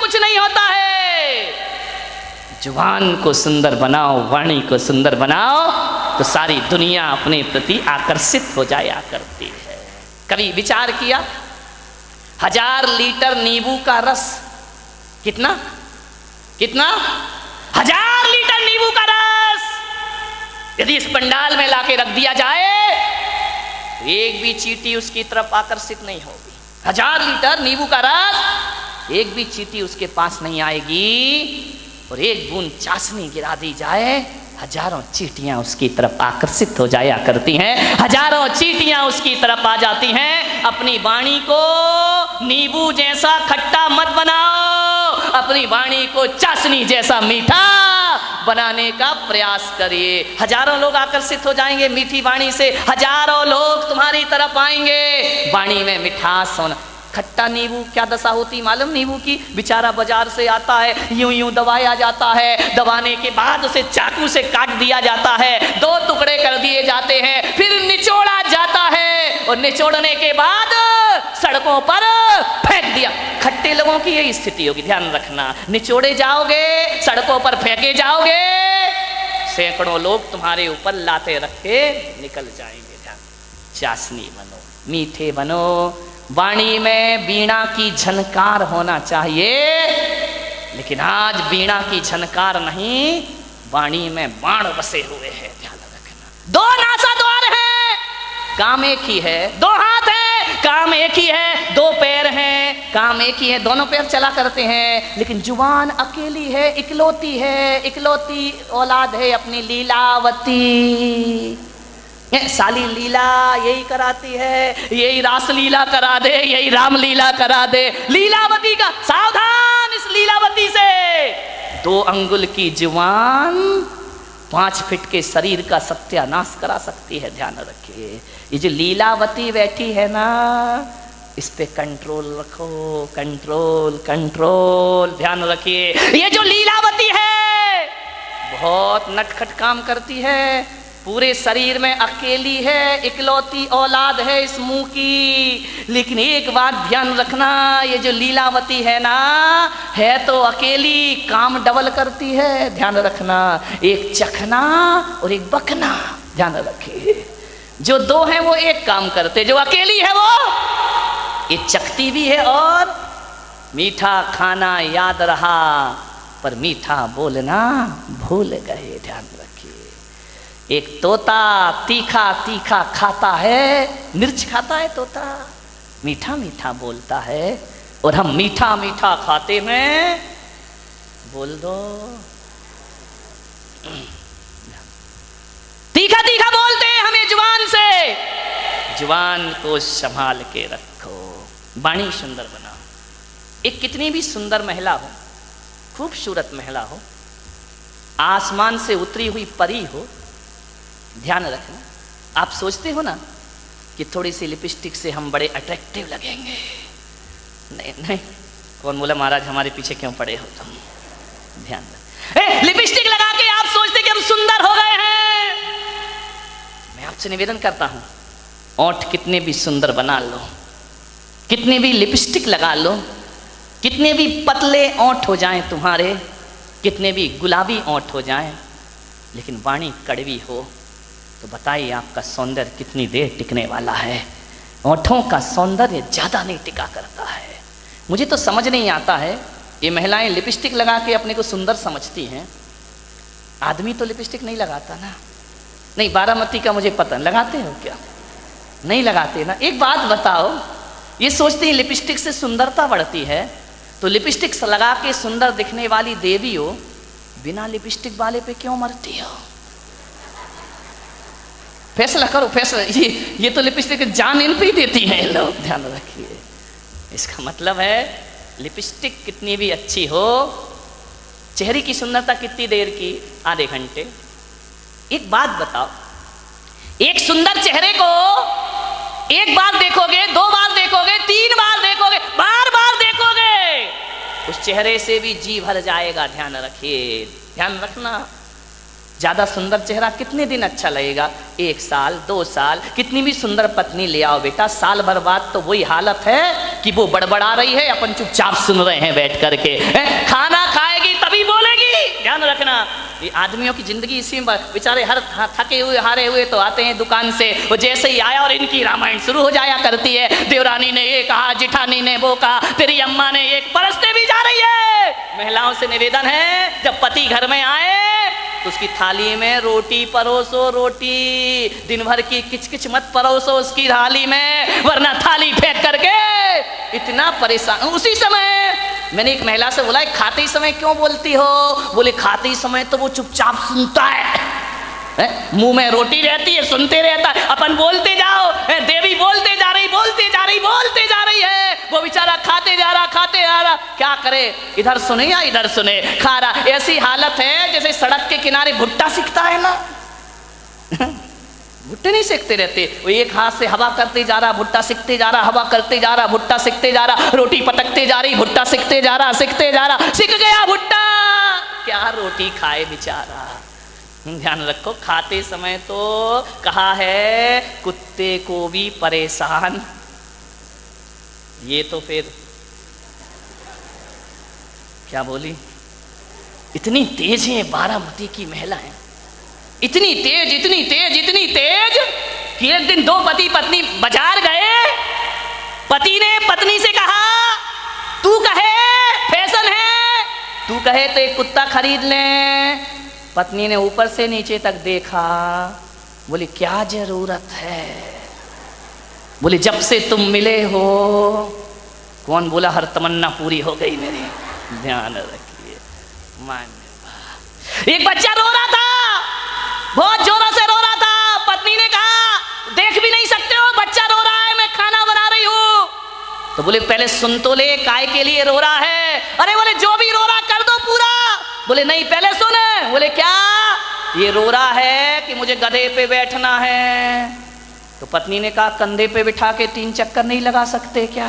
कुछ नहीं होता है। जुबान को सुंदर बनाओ, वाणी को सुंदर बनाओ, तो सारी दुनिया अपने प्रति आकर्षित हो जाया करती है। कभी विचार किया, 1000 लीटर नींबू का रस, कितना 1000 लीटर नींबू का रस यदि इस पंडाल में लाके रख दिया जाए तो एक भी चींटी उसकी तरफ आकर्षित नहीं होगी। 1000 लीटर नींबू का रस, एक भी चींटी उसके पास नहीं आएगी। और एक बूंद चाशनी गिरा दी जाए, हजारों चींटियां उसकी तरफ आकर्षित हो जाया करती हैं, हजारों चींटियां उसकी तरफ आ जाती हैं। अपनी वाणी को नींबू जैसा खट्टा मत बनाओ, अपनी वाणी को चाशनी जैसा मीठा बनाने का प्रयास करिए। हजारों लोग आकर्षित हो जाएंगे मीठी वाणी से, हजारों लोग तुम्हारी तरफ आएंगे। वाणी में मिठास होना। खट्टा नींबू क्या दशा होती मालूम नींबू की? बेचारा बाजार से आता है, यूं यूं दबाया जाता है, दबाने के बाद उसे चाकू से काट दिया जाता है, 2 टुकड़े कर दिए जाते हैं, फिर निचोड़ा जाता है और निचोड़ने के बाद सड़कों पर फेंक दिया। खट्टे लोगों की यही स्थिति होगी, ध्यान रखना। निचोड़े जाओगे, सड़कों पर फेंके जाओगे, सैकड़ों लोग तुम्हारे ऊपर लाते रख के निकल जाएंगे। ध्यान, चाशनी बनो, मीठे बनो। वाणी में वीणा की झनकार होना चाहिए, लेकिन आज वीणा की झनकार नहीं, वाणी में बाण बसे हुए हैं। ध्यान रखना। 2 नासा द्वार है, काम एक ही है। 2 हाथ है, काम एक ही है। 2 पैर हैं, काम एक ही है, दोनों पैर चला करते हैं। लेकिन जुबान अकेली है, इकलौती है, इकलौती औलाद है अपनी लीलावती। साली लीला यही कराती है, यही रास लीला करा दे, यही राम लीला करा दे। लीलावती का सावधान, इस लीलावती से। 2 अंगुल की जुबान 5 फीट के शरीर का सत्यानाश करा सकती है। ध्यान रखिए, ये जो लीलावती बैठी है ना, इस पे कंट्रोल रखो, कंट्रोल कंट्रोल। ध्यान रखिए, ये जो लीलावती है बहुत नटखट काम करती है, पूरे शरीर में अकेली है, इकलौती औलाद है इस मुंह की। लेकिन एक बात ध्यान रखना, ये जो लीलावती है ना, है तो अकेली, काम डबल करती है। ध्यान रखना, एक चखना और एक बकना। ध्यान रखिए, जो 2 हैं वो एक काम करते, जो अकेली है वो ये चखती भी है। और मीठा खाना याद रहा पर मीठा बोलना भूल गए। ध्यान रखिए, एक तोता तीखा तीखा खाता है, मिर्च खाता है तोता, मीठा मीठा बोलता है। और हम मीठा मीठा खाते में बोल दो, तीखा तीखा बोलते हैं हमें जुबान से। जुबान को संभाल के रखो, वाणी सुंदर बनाओ। एक कितनी भी सुंदर महिला हो, खूबसूरत महिला हो, आसमान से उतरी हुई परी हो, ध्यान रखना, आप सोचते हो ना कि थोड़ी सी लिपस्टिक से हम बड़े अट्रैक्टिव लगेंगे। नहीं नहीं, कौन बोला महाराज हमारे पीछे क्यों पड़े हो तुम? ध्यान रख, लिपस्टिक लगा के आप सोचते कि हम सुंदर हो गए हैं। मैं आपसे निवेदन करता हूं, ओंठ कितने भी सुंदर बना लो, कितने भी लिपस्टिक लगा लो, कितने भी पतले ओंठ हो जाएं तुम्हारे, कितने भी गुलाबी ओंठ हो जाएं, लेकिन वाणी कड़वी हो तो बताइए आपका सौंदर्य कितनी देर टिकने वाला है? ओंठों का सौंदर्य ज़्यादा नहीं टिका करता है। मुझे तो समझ नहीं आता है, ये महिलाएं लिपस्टिक लगा के अपने को सुंदर समझती हैं, आदमी तो लिपस्टिक नहीं लगाता ना। नहीं, बारामती का मुझे पता, लगाते हो क्या? नहीं लगाते ना। एक बात बताओ, ये सोचते हैं लिपस्टिक से सुंदरता बढ़ती है, तो लिपस्टिक लगा के सुंदर दिखने वाली देवी हो, बिना लिपस्टिक वाले पे क्यों मरती हो? फैसला करो, फैसला। ये तो लिपस्टिक जान इन पे ही देती है लोग। ध्यान रखिए, इसका मतलब है लिपस्टिक कितनी भी अच्छी हो, चेहरे की सुंदरता कितनी देर की? आधे घंटे। एक बात बताओ, एक सुंदर चेहरे को एक बार देखोगे, 2 बार देखोगे, 3 बार देखोगे, बार बार देखोगे, उस चेहरे से भी जी भर जाएगा। ध्यान रखिए, ध्यान रखना। ज्यादा सुंदर चेहरा कितने दिन अच्छा लगेगा? 1 साल 2 साल। कितनी भी सुंदर पत्नी ले आओ बेटा, साल भर बाद तो वही हालत है कि वो बड़बड़ा रही है, अपन चुपचाप सुन रहे हैं बैठ करके। खाना खाएगी तभी बोलेगी। ध्यान रखना, ये आदमियों की जिंदगी इसी में। बेचारे हर थके हुए हारे हुए तो आते हैं दुकान से, वो जैसे ही आया और इनकी रामायण शुरू हो जाया करती है। देवरानी ने ये कहा, जिठानी ने वो कहा, तेरी अम्मा ने एक परसते भी जा रही है। महिलाओं से निवेदन है, जब पति घर में आए तो उसकी थाली में रोटी परोसो। रोटी दिन भर की किचकिच मत परोसो उसकी थाली में, वरना थाली फेंक करके इतना परेशान। उसी समय मैंने एक महिला से बोला, खाते समय क्यों बोलती हो? बोले खाते समय तो वो चुपचाप सुनता है, मुंह में रोटी रहती है, सुनते रहता है। अपन बोलते जाओ, देवी बोलते जा रही, बोलते जा रही, बोलते जा रही है, वो बेचारा खाते जा रहा, खाते जा रहा। क्या करे, इधर सुने या इधर सुने, खा रहा। ऐसी हालत है जैसे सड़क के किनारे भुट्टा सिकता है ना, भुट्टे नहीं सेकते रहते, वो एक हाथ से हवा करते जा रहा, भुट्टा सिकते जा रहा, हवा करते जा रहा, भुट्टा सिकते जा रहा, रोटी पटकते जा रही, भुट्टा सिकते जा रहा, सिकते जा रहा, सिक गया भुट्टा। क्या रोटी खाए बेचारा। ध्यान रखो, खाते समय तो कहा है कुत्ते को भी परेशान। ये तो फिर क्या बोली, इतनी तेज है बारामती की महिला है, इतनी तेज, इतनी तेज, इतनी तेज कि एक दिन 2 पति पत्नी बाजार गए। पति ने पत्नी से कहा, तू कहे फैशन है, तू कहे तो एक कुत्ता खरीद ले। पत्नी ने ऊपर से नीचे तक देखा, बोली क्या जरूरत है? बोली जब से तुम मिले हो। कौन बोला हर तमन्ना पूरी हो गई मेरी? ध्यान रखिए। एक बच्चा रो रहा था, बहुत जोरों से रो रहा था। पत्नी ने कहा, देख भी नहीं सकते हो, बच्चा रो रहा है, मैं खाना बना रही हूं। तो बोले पहले सुन तो ले, काय के लिए रो रहा है? अरे बोले जो भी रो रहा कर दो पूरा। बोले नहीं पहले सुन। बोले क्या? ये रो रहा है कि मुझे गधे पे बैठना है। तो पत्नी ने कहा, कंधे पे बिठा के 3 चक्कर नहीं लगा सकते क्या?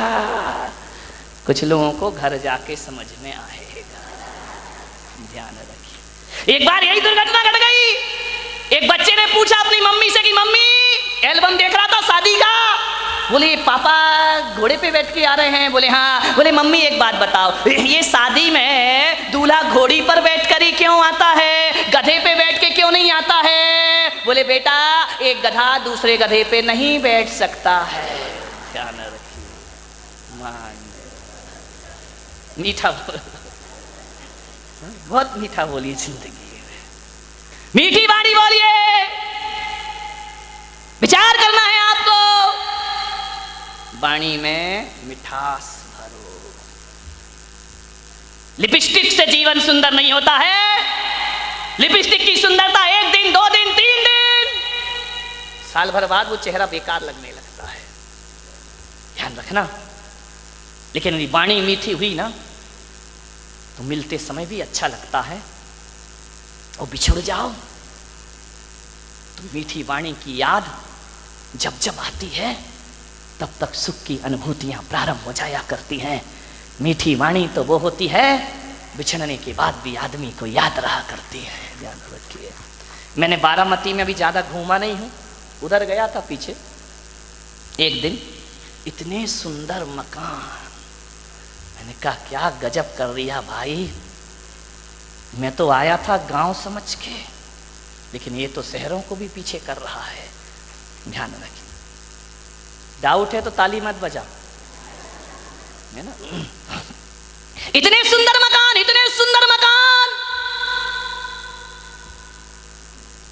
कुछ लोगों को घर जाके समझ में आएगा। ध्यान रखिए। एक बार यही दुर्घटना घट गई। एक बच्चे ने पूछा अपनी मम्मी से कि मम्मी, एल्बम देख रहा था शादी का। बोले पापा घोड़े पे बैठ के आ रहे हैं। बोले हाँ। बोले मम्मी एक बात बताओ, ये शादी में दूल्हा घोड़ी पर बैठ कर ही क्यों आता है, गधे पे बैठ के क्यों नहीं आता है? बोले बेटा, एक गधा दूसरे गधे पे नहीं बैठ सकता है। ध्यान रखिए। मीठा बहुत मीठा बोलिए जिंदगी में, मीठी बाणी बोलिए। विचार करना है आपको, वाणी में मिठास भरो। लिपस्टिक से जीवन सुंदर नहीं होता है। लिपस्टिक की सुंदरता 1 दिन 2 दिन 3 दिन, साल भर बाद वो चेहरा बेकार लगने लगता है। ध्यान रखना। लेकिन यदि वाणी मीठी हुई ना तो मिलते समय भी अच्छा लगता है, और बिछड़ जाओ तो मीठी वाणी की याद जब जब आती है तब तक सुख की अनुभूतियां प्रारंभ हो जाया करती हैं। मीठी वाणी तो वो होती है बिछड़ने के बाद भी आदमी को याद रहा करती है। ध्यान रखिए। मैंने बारामती में अभी ज़्यादा घूमा नहीं हूँ, उधर गया था पीछे। एक दिन इतने सुंदर मकान, मैंने कहा क्या गजब कर दिया भाई। मैं तो आया था गांव समझ के, लेकिन ये तो शहरों को भी पीछे कर रहा है। ध्यान रखिए। डाउट है तो ताली मत बजाओ, है ना। इतने सुंदर मकान, इतने सुंदर मकान,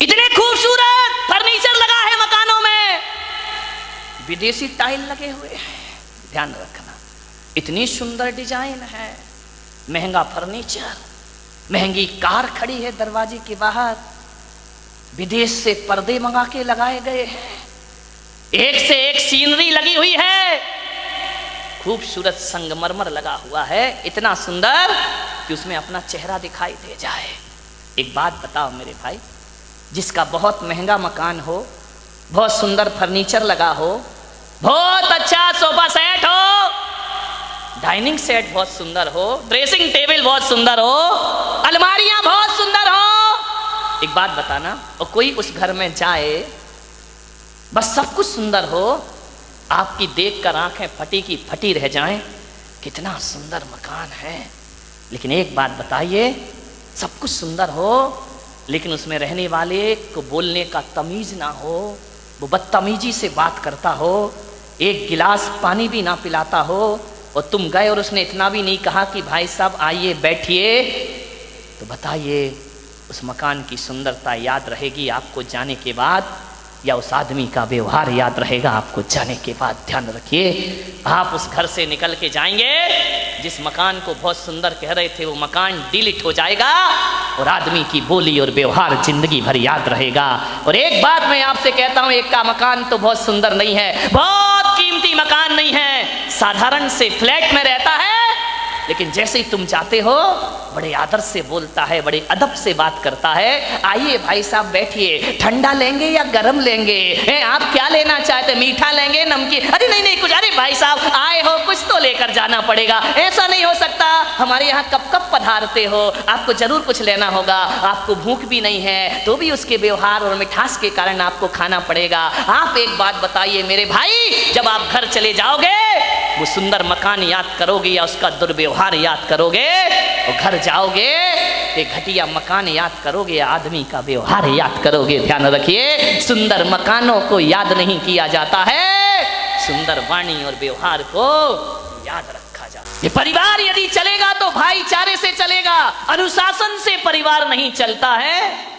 इतने खूबसूरत फर्नीचर लगा है मकानों में, विदेशी टाइल लगे हुए हैं। ध्यान रखना, इतनी सुंदर डिजाइन है, महंगा फर्नीचर, महंगी कार खड़ी है दरवाजे के बाहर, विदेश से पर्दे मंगा के लगाए गए हैं, एक से एक सीनरी लगी हुई है, खूबसूरत संगमरमर लगा हुआ है, इतना सुंदर कि उसमें अपना चेहरा दिखाई दे जाए। एक बात बताओ मेरे भाई, जिसका बहुत महंगा मकान हो, बहुत सुंदर फर्नीचर लगा हो, बहुत अच्छा सोफा सेट हो, डाइनिंग सेट बहुत सुंदर हो, ड्रेसिंग टेबल बहुत सुंदर हो, अलमारियां बहुत सुंदर हो, एक बात बताना, और कोई उस घर में जाए, बस सब कुछ सुंदर हो, आपकी देखकर आंखें फटी की फटी रह जाएं, कितना सुंदर मकान है, लेकिन एक बात बताइए, सब कुछ सुंदर हो लेकिन उसमें रहने वाले को बोलने का तमीज ना हो, वो बदतमीजी से बात करता हो, एक गिलास पानी भी ना पिलाता हो, और तुम गए और उसने इतना भी नहीं कहा कि भाई साहब आइए बैठिए, तो बताइए उस मकान की सुंदरता याद रहेगी आपको जाने के बाद, या उस आदमी का व्यवहार याद रहेगा आपको जाने के बाद? ध्यान रखिए, आप उस घर से निकल के जाएंगे, जिस मकान को बहुत सुंदर कह रहे थे वो मकान डिलीट हो जाएगा, और आदमी की बोली और व्यवहार जिंदगी भर याद रहेगा। और एक बात मैं आपसे कहता हूं, एक का मकान तो बहुत सुंदर नहीं है, बहुत कीमती मकान नहीं है, साधारण से फ्लैट में रहता है, लेकिन जैसे ही तुम जाते हो बड़े आदर से बोलता है, बड़े अदब से बात करता है, आइए भाई साहब बैठिए, ठंडा लेंगे या गरम लेंगे, आप क्या लेना चाहते, मीठा लेंगे नमकीन, अरे नहीं नहीं कुछ, अरे भाई साहब आए हो कुछ तो लेकर जाना पड़ेगा, ऐसा नहीं हो सकता, हमारे यहाँ कब कब पधारते हो, आपको जरूर कुछ लेना होगा, आपको भूख भी नहीं है तो भी उसके व्यवहार और मिठास के कारण आपको खाना पड़ेगा। आप एक बात बताइए मेरे भाई, जब आप घर चले जाओगे वो सुंदर मकान याद करोगे या उसका दुर्व्यवहार याद करोगे, और घर जाओगे एक घटिया मकान याद करोगे या आदमी का व्यवहार याद करोगे? ध्यान रखिए, सुंदर मकानों को याद नहीं किया जाता है, सुंदर वाणी और व्यवहार को याद रखा जाता है। ये परिवार यदि चलेगा तो भाईचारे से चलेगा, अनुशासन से परिवार नहीं चलता है।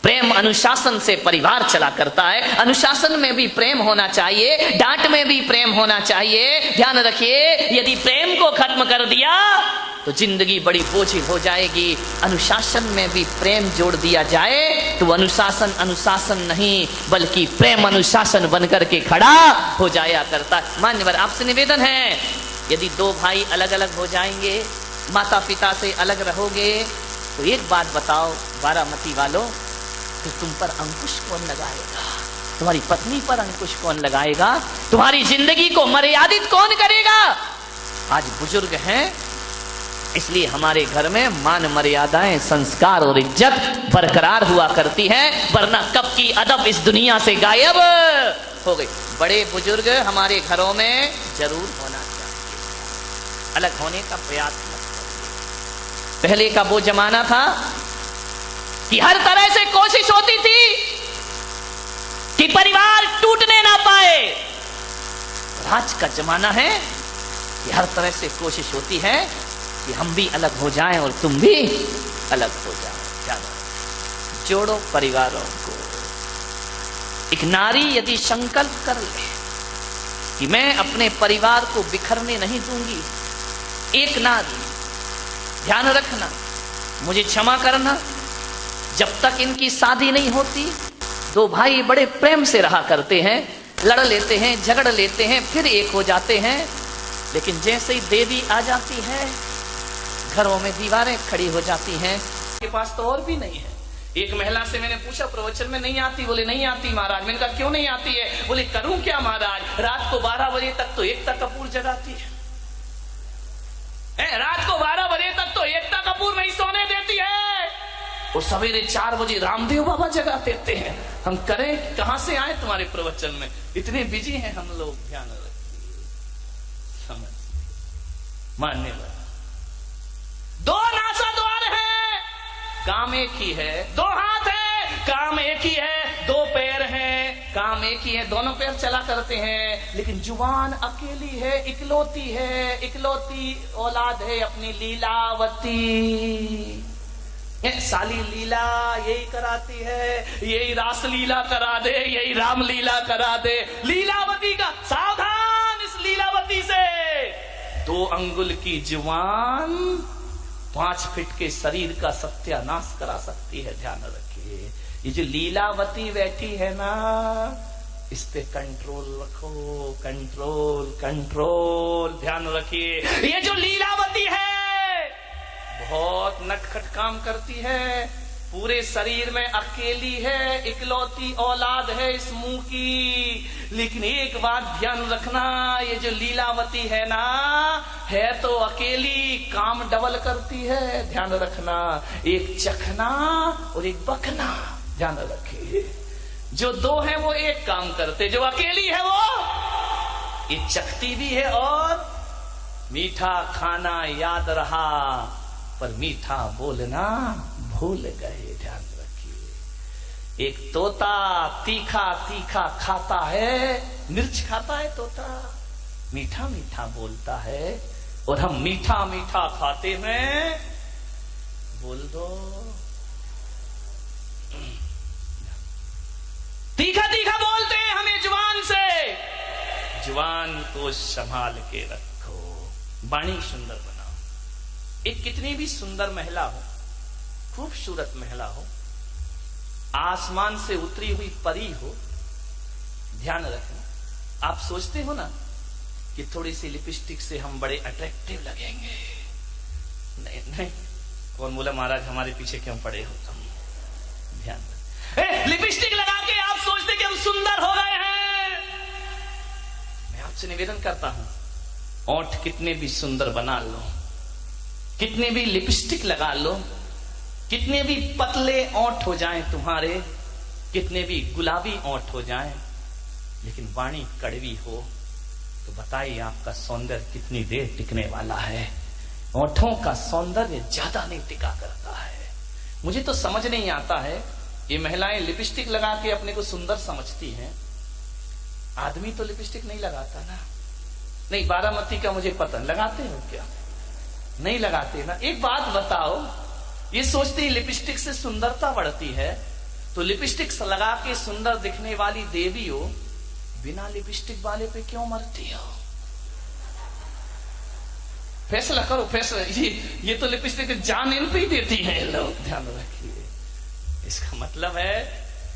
प्रेम अनुशासन से परिवार चला करता है, अनुशासन में भी प्रेम होना चाहिए, डांट में भी प्रेम होना चाहिए। ध्यान रखिए, यदि प्रेम को खत्म कर दिया तो जिंदगी बड़ी बोझिल हो जाएगी। अनुशासन में भी प्रेम जोड़ दिया जाए तो अनुशासन अनुशासन नहीं बल्कि प्रेम अनुशासन बनकर के खड़ा हो जाया करता है। मान्यवर, आपसे निवेदन है, यदि दो भाई अलग अलग हो जाएंगे, माता पिता से अलग रहोगे, तो एक बात बताओ बारामती वालों, तो तुम पर अंकुश कौन लगाएगा? तुम्हारी पत्नी पर अंकुश कौन लगाएगा? तुम्हारी जिंदगी को मर्यादित कौन करेगा? आज बुजुर्ग हैं इसलिए हमारे घर में मान मर्यादाएं, संस्कार और इज्जत बरकरार हुआ करती है, वरना कब की अदब इस दुनिया से गायब हो गई। बड़े बुजुर्ग हमारे घरों में जरूर होना चाहिए, अलग होने का प्रयास मत करिए। पहले का वो जमाना था कि हर तरह से कोशिश होती थी कि परिवार टूटने ना पाए, आज का जमाना है कि हर तरह से कोशिश होती है कि हम भी अलग हो जाएं और तुम भी अलग हो जाओ। जानो, जोड़ो परिवारों को। एक नारी यदि संकल्प कर ले कि मैं अपने परिवार को बिखरने नहीं दूंगी, एक नारी, ध्यान रखना, मुझे क्षमा करना, जब तक इनकी शादी नहीं होती दो भाई बड़े प्रेम से रहा करते हैं, लड़ लेते हैं, झगड़ लेते हैं, फिर एक हो जाते हैं, लेकिन जैसे ही देवी आ जाती है घरों में दीवारें खड़ी हो जाती हैं। के पास तो और भी नहीं है। एक महिला से मैंने पूछा प्रवचन में नहीं आती, बोले नहीं आती महाराज। मैंने कहा क्यों नहीं आती है? बोले करूं क्या महाराज, रात को 12 बजे तक तो एकता कपूर जगाती है, रात को 12 बजे तक तो एकता कपूर नहीं सोने देती है, वो सवेरे 4 बजे रामदेव बाबा जगा देते हैं। हम करें, कहां से आए तुम्हारे प्रवचन में, इतने बिजी हैं हम लोग। ध्यान रखिए, समझ मान्यवर, दो नासा द्वार है, काम एक ही है, दो हाथ है, काम एक ही है, दो पैर हैं, काम एक ही है, दोनों पैर चला करते हैं, लेकिन जुबान अकेली है, इकलौती है, इकलौती औलाद है अपनी लीलावती। साली लीला यही कराती है, यही रास लीला करा दे, यही राम लीला करा दे। लीलावती का सावधान, इस लीलावती से 2 अंगुल की जुबान 5 फीट के शरीर का सत्यानाश करा सकती है। ध्यान रखिए, ये जो लीलावती बैठी है ना, इस पे कंट्रोल रखो, कंट्रोल कंट्रोल। ध्यान रखिए, ये जो लीलावती है बहुत नटखट काम करती है, पूरे शरीर में अकेली है, इकलौती औलाद है इस मुंह की। लेकिन एक बात ध्यान रखना, ये जो लीलावती है ना, है तो अकेली, काम डबल करती है। ध्यान रखना, एक चखना और एक बकना। ध्यान रखिए, जो दो है वो एक काम करते, जो अकेली है वो ये चखती भी है और मीठा खाना याद रहा पर मीठा बोलना भूल गए। ध्यान रखिए, एक तोता तीखा तीखा खाता है, मिर्च खाता है तोता, मीठा मीठा बोलता है, और हम मीठा मीठा खाते हैं। बोल दो, तीखा तीखा बोलते हैं हमें जुबान से। जुबान को संभाल के रखो, वाणी सुंदर बनाओ। एक कितनी भी सुंदर महिला हो, खूबसूरत महिला हो, आसमान से उतरी हुई परी हो, ध्यान रखना, आप सोचते हो ना कि थोड़ी सी लिपस्टिक से हम बड़े अट्रैक्टिव लगेंगे। नहीं नहीं, कौन बोला महाराज हमारे पीछे क्यों पड़े हो तुम? ध्यान रखना, लिपस्टिक लगा के आप सोचते कि हम सुंदर हो गए हैं। मैं आपसे निवेदन करता हूं, ओंठ कितने भी सुंदर बना लो, कितने भी लिपस्टिक लगा लो, कितने भी पतले ओंठ हो जाएं तुम्हारे, कितने भी गुलाबी ओंठ हो जाएं, लेकिन वाणी कड़वी हो तो बताइए आपका सौंदर्य कितनी देर टिकने वाला है? ओंठों का सौंदर्य ज्यादा नहीं टिका करता है। मुझे तो समझ नहीं आता है, ये महिलाएं लिपस्टिक लगा के अपने को सुंदर समझती हैं, आदमी तो लिपस्टिक नहीं लगाता ना। नहीं, बारामती का मुझे पता, लगाते हो क्या? नहीं लगाते ना। एक बात बताओ, ये सोचती लिपस्टिक से सुंदरता बढ़ती है, तो लिपस्टिक लगा के सुंदर दिखने वाली देवी हो, बिना लिपस्टिक वाले पे क्यों मरती हो? फैसला करो, फैसला। ये तो लिपस्टिक जान इन पे ही देती है लोग। ध्यान रखिए, इसका मतलब है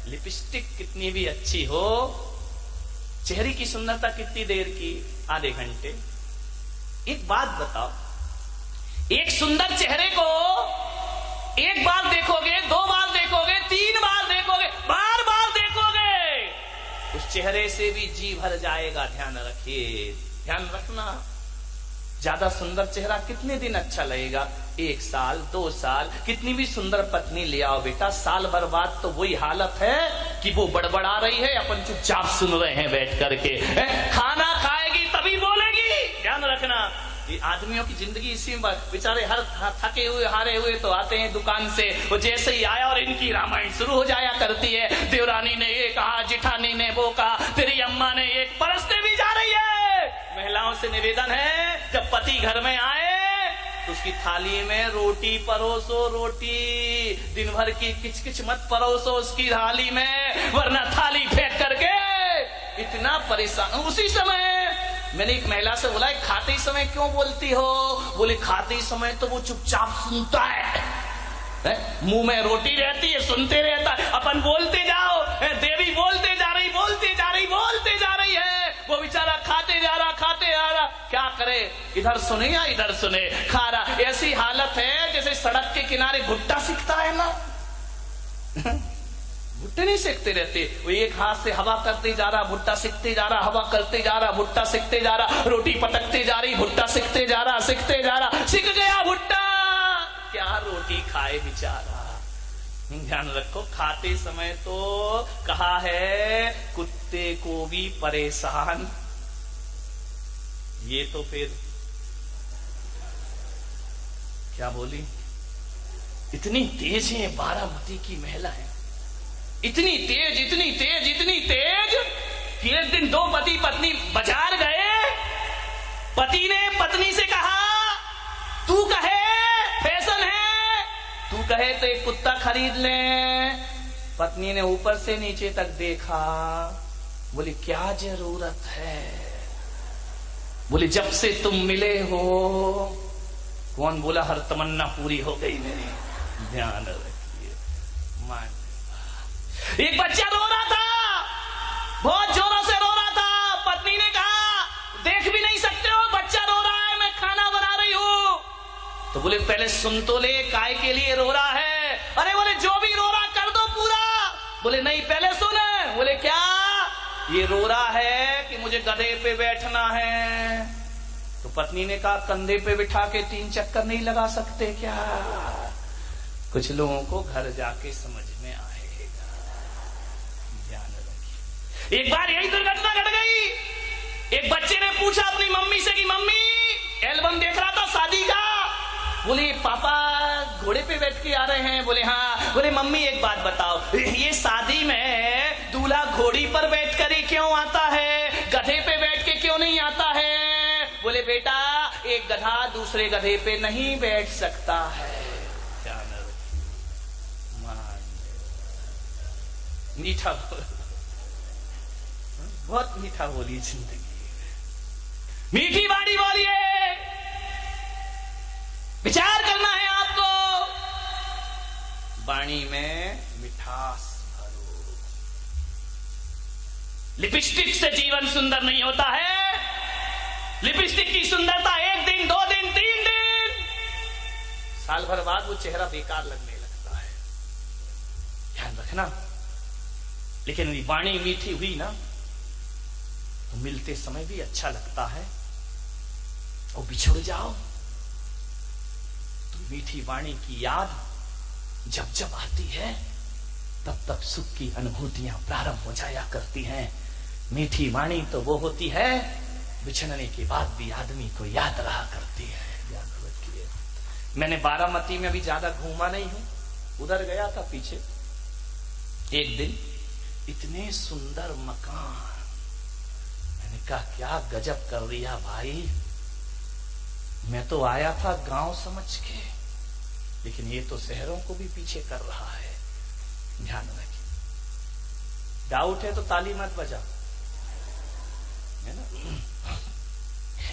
लिपस्टिक कितनी भी अच्छी हो, चेहरे की सुंदरता कितनी देर की? आधे घंटे। एक बात बताओ, एक सुंदर चेहरे को एक बार देखोगे, दो बार देखोगे, तीन बार देखोगे, बार बार देखोगे, उस चेहरे से भी जी भर जाएगा। ध्यान रखिए, ध्यान रखना, ज्यादा सुंदर चेहरा कितने दिन अच्छा लगेगा? 1 साल, 2 साल। कितनी भी सुंदर पत्नी ले आओ बेटा, साल भर बाद तो वही हालत है कि वो बड़बड़ा रही है, अपन चुपचाप सुन रहे हैं बैठ करके। खाना खाएगी तभी बोलेगी। ध्यान रखना, ये आदमियों की जिंदगी इसी में, बेचारे हर थके हुए हारे हुए तो आते हैं दुकान से, वो जैसे ही आया और इनकी रामायण शुरू हो जाया करती है। देवरानी ने ये कहा, जिठानी ने वो कहा, तेरी अम्मा ने ये, परसते भी जा रही है। महिलाओं से निवेदन है, जब पति घर में आए तो उसकी थाली में रोटी परोसो, रोटी। दिन भर की किचकिच मत परोसो उसकी थाली में, वरना थाली फेंक करके इतना परेशान। उसी समय मैंने एक महिला से बोला, खाते समय क्यों बोलती हो? बोले खाते समय तो वो चुपचाप सुनता है, मुंह में रोटी रहती है, सुनते रहता है, अपन बोलते जाओ, देवी बोलते जा रही, बोलते जा रही, बोलते जा रही है, वो बेचारा खाते जा रहा, खाते जा रहा, क्या करे? इधर सुने या इधर सुने, खा रहा। ऐसी हालत है जैसे सड़क के किनारे भुट्टा सिकता है ना, भुट्टे नहीं सेकते रहते, वो एक हाथ से हवा करते जा रहा, भुट्टा सिकते जा रहा, हवा करते जा रहा, भुट्टा सिकते जा रहा, रोटी पटकते जा रही, भुट्टा सिकते जा रहा, सिकते जा रहा, सिक गया भुट्टा, क्या रोटी खाए बेचारा। ध्यान रखो, खाते समय तो कहा है कुत्ते को भी परेशान, ये तो फिर क्या बोली, इतनी तेज है बारामती की महिला है, इतनी तेज, इतनी तेज, इतनी तेज कि एक दिन 2 पति पत्नी बाजार गए, पति ने पत्नी से कहा, तू कहे फैशन है, तू कहे तो एक कुत्ता खरीद ले। पत्नी ने ऊपर से नीचे तक देखा, बोली क्या जरूरत है? बोली जब से तुम मिले हो। कौन बोला हर तमन्ना पूरी हो गई मेरी? ध्यान रखिए। मान एक बच्चा रो रहा था, बहुत जोरों से रो रहा था, पत्नी ने कहा देख भी नहीं सकते हो, बच्चा रो रहा है, मैं खाना बना रही हूं। तो बोले पहले सुन तो ले, काय के लिए रो रहा है? अरे बोले जो भी रो रहा कर दो पूरा। बोले नहीं पहले सुने। बोले क्या? ये रो रहा है कि मुझे गधे पे बैठना है। तो पत्नी ने कहा कंधे पे बिठा के 3 चक्कर नहीं लगा सकते क्या? कुछ लोगों को घर जाके समझ में आएगा, ध्यान रखिए। एक बार यही दुर्घटना घट गई। एक बच्चे ने पूछा अपनी मम्मी से कि मम्मी एल्बम देख रहा था शादी का। बोले पापा घोड़े पे बैठ के आ रहे हैं। बोले हाँ। बोले मम्मी एक बात बताओ, ये शादी में दूल्हा घोड़ी पर बैठ कर ही क्यों आता है, गधे पे बैठ के क्यों नहीं आता है? बोले बेटा एक गधा दूसरे गधे पे नहीं बैठ सकता है। मीठा बोल, बहुत मीठा बोली जिंदगी, मीठी बाड़ी बोलिए। विचार करना है आपको, वाणी में मिठास भरो। लिपस्टिक से जीवन सुंदर नहीं होता है। लिपस्टिक की सुंदरता 1 दिन 2 दिन 3 दिन, साल भर बाद वो चेहरा बेकार लगने लगता है। ध्यान रखना। लेकिन वाणी मीठी हुई ना तो मिलते समय भी अच्छा लगता है, और बिछुड़ जाओ तो मीठी वाणी की याद जब जब आती है तब तक सुख की अनुभूतियां प्रारंभ हो जाया करती हैं। मीठी वाणी तो वो होती है बिछड़ने के बाद भी आदमी को याद रहा करती है। याद रखिए। मैंने बारामती में भी ज्यादा घूमा नहीं हूं, उधर गया था पीछे। एक दिन इतने सुंदर मकान, मैंने कहा क्या गजब कर दिया भाई। मैं तो आया था गांव समझ के, लेकिन ये तो शहरों को भी पीछे कर रहा है। ध्यान रखिए। डाउट है तो ताली मत बजा, है ना।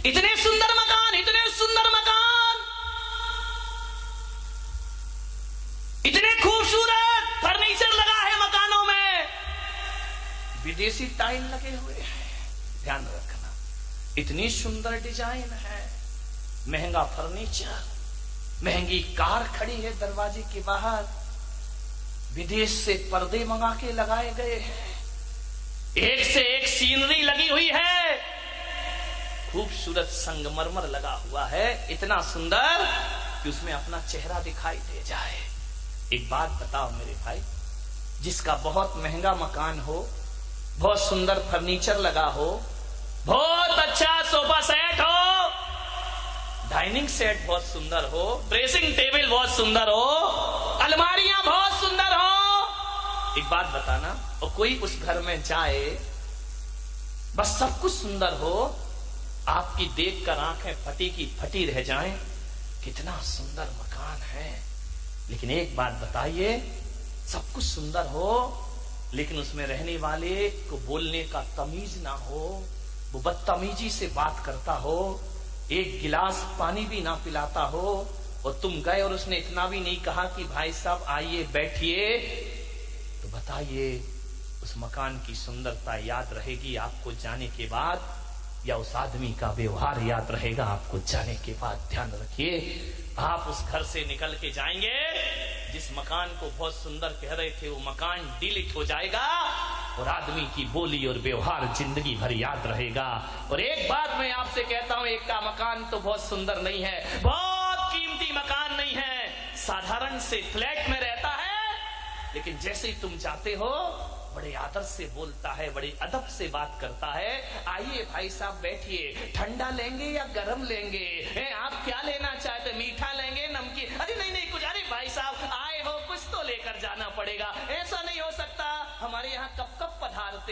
इतने सुंदर मकान, इतने सुंदर मकान, इतने खूबसूरत फर्नीचर लगा है मकानों में, विदेशी टाइल लगे हुए हैं। ध्यान रखना, इतनी सुंदर डिजाइन है, महंगा फर्नीचर, महंगी कार खड़ी है दरवाजे के बाहर, विदेश से पर्दे मंगा के लगाए गए हैं, एक से एक सीनरी लगी हुई है, खूबसूरत संगमरमर लगा हुआ है, इतना सुंदर कि उसमें अपना चेहरा दिखाई दे जाए। एक बात बताओ मेरे भाई, जिसका बहुत महंगा मकान हो, बहुत सुंदर फर्नीचर लगा हो, बहुत अच्छा सोफा सेट हो, डाइनिंग सेट बहुत सुंदर हो, ड्रेसिंग टेबल बहुत सुंदर हो, अलमारियां बहुत सुंदर हो, एक बात बताना, और कोई उस घर में जाए, बस सब कुछ सुंदर हो, आपकी देखकर आंखें फटी की फटी रह जाएं, कितना सुंदर मकान है। लेकिन एक बात बताइए, सब कुछ सुंदर हो लेकिन उसमें रहने वाले को बोलने का तमीज ना हो, वो बदतमीजी से बात करता हो, एक गिलास पानी भी ना पिलाता हो, और तुम गए और उसने इतना भी नहीं कहा कि भाई साहब आइए बैठिए, तो बताइए उस मकान की सुंदरता याद रहेगी आपको जाने के बाद, या उस आदमी का व्यवहार याद रहेगा आपको जाने के बाद? ध्यान रखिए, आप उस घर से निकल के जाएंगे, जिस मकान को बहुत सुंदर कह रहे थे वो मकान डिलीट हो जाएगा, और आदमी की बोली और व्यवहार जिंदगी भर याद रहेगा। और एक बात मैं आपसे कहता हूं, एक का मकान तो बहुत सुंदर नहीं है, बहुत कीमती मकान नहीं है, साधारण से फ्लैट में रहता है, लेकिन जैसे ही तुम जाते हो बड़े आदर से बोलता है, बड़े अदब से बात करता है, आइए भाई साहब बैठिए, ठंडा लेंगे या गरम लेंगे, आप क्या लेना चाहते, मीठा लेंगे नमकीन? अरे नहीं नहीं कुछ, अरे भाई साहब आए हो कुछ तो लेकर जाना पड़ेगा, ऐसा नहीं हो सकता, हमारे यहाँ कब कब पधारते